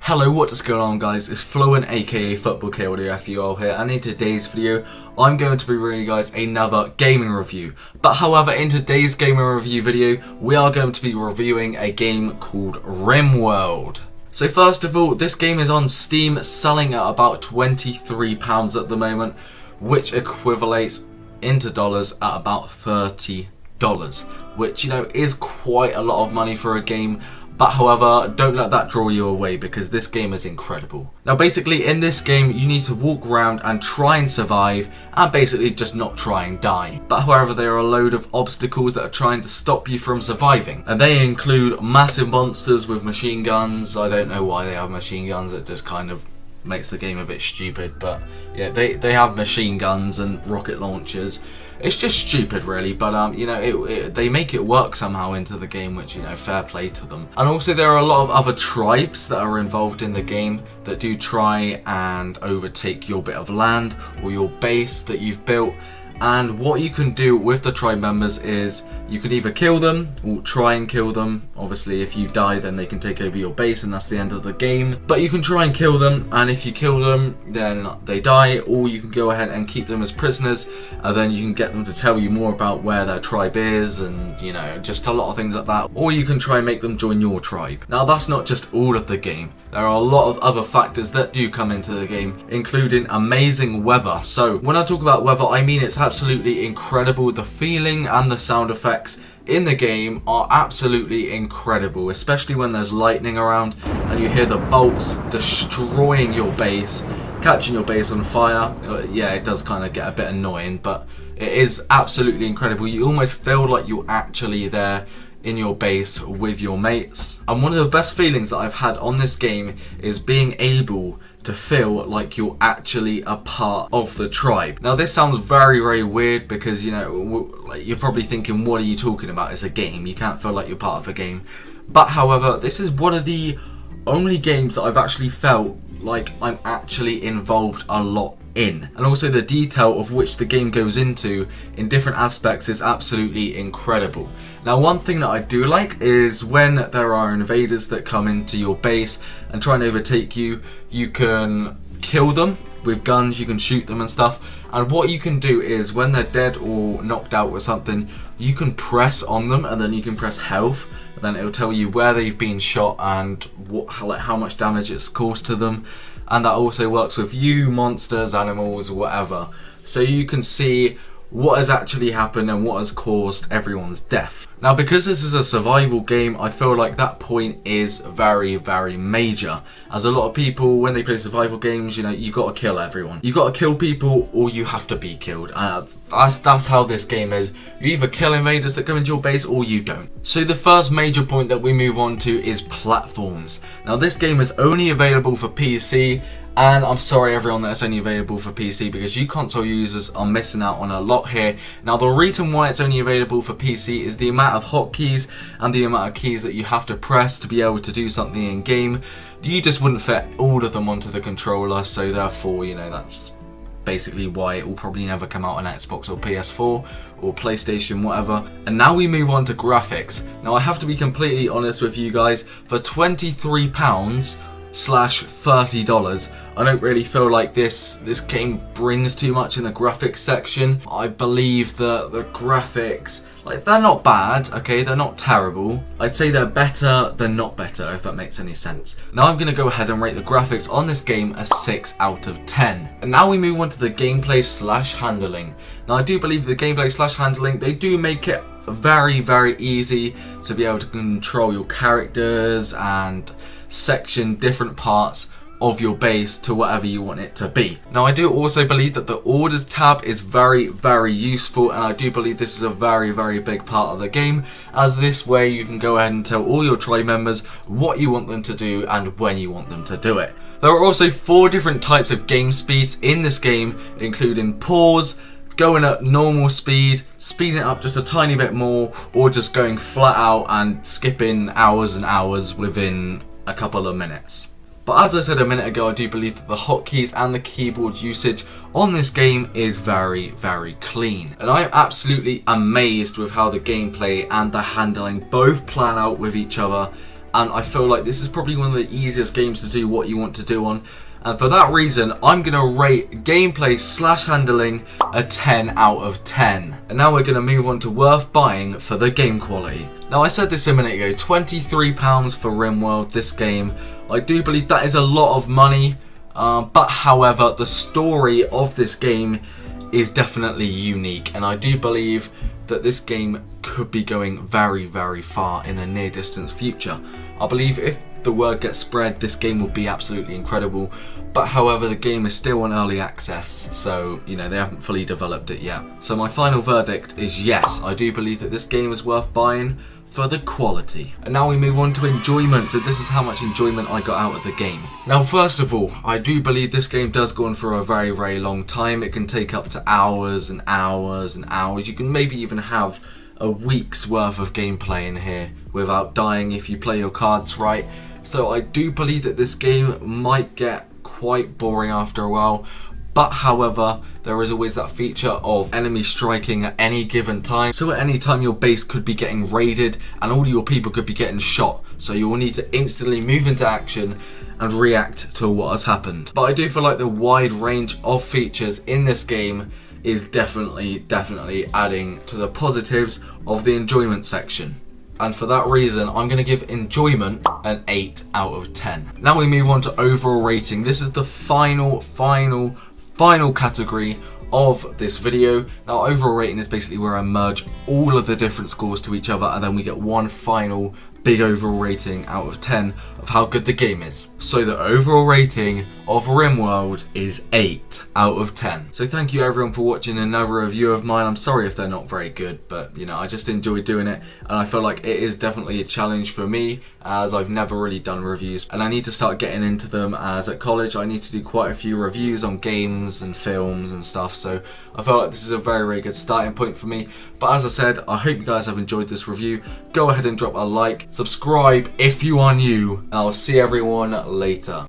Hello, what is going on guys? It's Fluent aka Football KLDFUL here, and in today's video I'm going to be bringing you guys another gaming review. But however, in today's gaming review video we are going to be reviewing a game called Rimworld. So first of all, this game is on Steam, selling at about £23 at the moment, which equivalates into dollars at about $30, which, you know, is quite a lot of money for a game. But however, don't let that draw you away, because this game is incredible. Now basically in this game you need to walk around and try and survive, and basically just not try and die. But however, there are a load of obstacles that are trying to stop you from surviving, and they include massive monsters with machine guns. I don't know why they have machine guns, it just kind of makes the game a bit stupid, but yeah, they have machine guns and rocket launchers. It's just stupid really, but you know, they make it work somehow into the game, which, you know, fair play to them. And also there are a lot of other tribes that are involved in the game that do try and overtake your bit of land or your base that you've built. And what you can do with the tribe members is you can either kill them or try and kill them. Obviously if you die then they can take over your base and that's the end of the game. But you can try and kill them, and if you kill them then they die, or you can go ahead and keep them as prisoners, and then you can get them to tell you more about where their tribe is, and, you know, just a lot of things like that. Or you can try and make them join your tribe. Now that's not just all of the game. There are a lot of other factors that do come into the game, including amazing weather. So when I talk about weather, I mean it's absolutely incredible. The feeling and the sound effects in the game are absolutely incredible, especially when there's lightning around and you hear the bolts destroying your base, catching your base on fire. Yeah, it does kind of get a bit annoying, but it is absolutely incredible. You almost feel like you're actually there in your base with your mates. And one of the best feelings that I've had on this game is being able to feel like you're actually a part of the tribe. Now this sounds very, very weird, because, you know, you're probably thinking, what are you talking about? It's a game, you can't feel like you're part of a game. But however, this is one of the only games that I've actually felt like I'm actually involved a lot in. And also the detail of which the game goes into in different aspects is absolutely incredible. Now one thing that I do like is when there are invaders that come into your base and try and overtake you, you can kill them with guns, you can shoot them and stuff. And what you can do is when they're dead or knocked out or something, you can press on them, and then you can press health, and then it'll tell you where they've been shot and how much damage it's caused to them. And that also works with you, monsters, animals, whatever. So you can see what has actually happened and what has caused everyone's death. Now because this is a survival game, I feel like that point is very, very major. As a lot of people, when they play survival games, you know, you gotta kill everyone. You gotta kill people or you have to be killed. That's how this game is. You either kill invaders that come into your base or you don't. So the first major point that we move on to is platforms. Now this game is only available for PC, and I'm sorry everyone that it's only available for PC, because you console users are missing out on a lot here. Now the reason why it's only available for PC is the amount of hotkeys and the amount of keys that you have to press to be able to do something in game. You just wouldn't fit all of them onto the controller, so therefore, you know, that's basically why it will probably never come out on Xbox or PS4 or PlayStation, whatever. And now we move on to graphics. Now I have to be completely honest with you guys, for £23 slash $30, I don't really feel like this game brings too much in the graphics section. I believe that the graphics, like, they're not bad, okay, they're not terrible. I'd say they're better than not better, if that makes any sense. Now I'm going to go ahead and rate the graphics on this game a 6 out of 10. And now we move on to the gameplay slash handling. Now I do believe the gameplay slash handling, they do make it very, very easy to be able to control your characters and section different parts of your base to whatever you want it to be. Now I do also believe that the orders tab is very, very useful, and I do believe this is a very, very big part of the game, as this way you can go ahead and tell all your tribe members what you want them to do and when you want them to do it. There are also 4 different types of game speeds in this game, including pause, going at normal speed, speeding it up just a tiny bit more, or just going flat out and skipping hours and hours within a couple of minutes. But as I said a minute ago, I do believe that the hotkeys and the keyboard usage on this game is very, very clean. And I'm absolutely amazed with how the gameplay and the handling both plan out with each other and I feel like this is probably one of the easiest games to do what you want to do on. And for that reason, I'm going to rate gameplay / handling a 10 out of 10. And now we're going to move on to worth buying for the game quality. Now I said this a minute ago, £23 for Rimworld, this game. I do believe that is a lot of money, but however, the story of this game is definitely unique. And I do believe that this game could be going very, very far in the near distance future. I believe if the word gets spread, this game will be absolutely incredible. But however, the game is still on early access, so you know, they haven't fully developed it yet. So my final verdict is yes, I do believe that this game is worth buying for the quality. And now we move on to enjoyment. So this is how much enjoyment I got out of the game. Now first of all, I do believe this game does go on for a very, very long time. It can take up to hours and hours and hours. You can maybe even have a week's worth of gameplay in here without dying if you play your cards right. So I do believe that this game might get quite boring after a while, but however, there is always that feature of enemy striking at any given time. So at any time your base could be getting raided and all your people could be getting shot. So you will need to instantly move into action and react to what has happened. But I do feel like the wide range of features in this game is definitely adding to the positives of the enjoyment section. And for that reason, I'm going to give enjoyment an 8 out of 10. Now we move on to overall rating. This is the final category of this video. Now overall rating is basically where I merge all of the different scores to each other, and then we get one final big overall rating out of 10 of how good the game is. So the overall rating of Rimworld is 8 out of 10. So thank you everyone for watching another review of mine. I'm sorry if they're not very good, but you know, I just enjoy doing it, and I feel like it is definitely a challenge for me, as I've never really done reviews and I need to start getting into them, as at college I need to do quite a few reviews on games and films and stuff. So I feel like this is a very, very good starting point for me. But as I said, I hope you guys have enjoyed this review. Go ahead and drop a like, subscribe if you are new, and I'll see everyone later.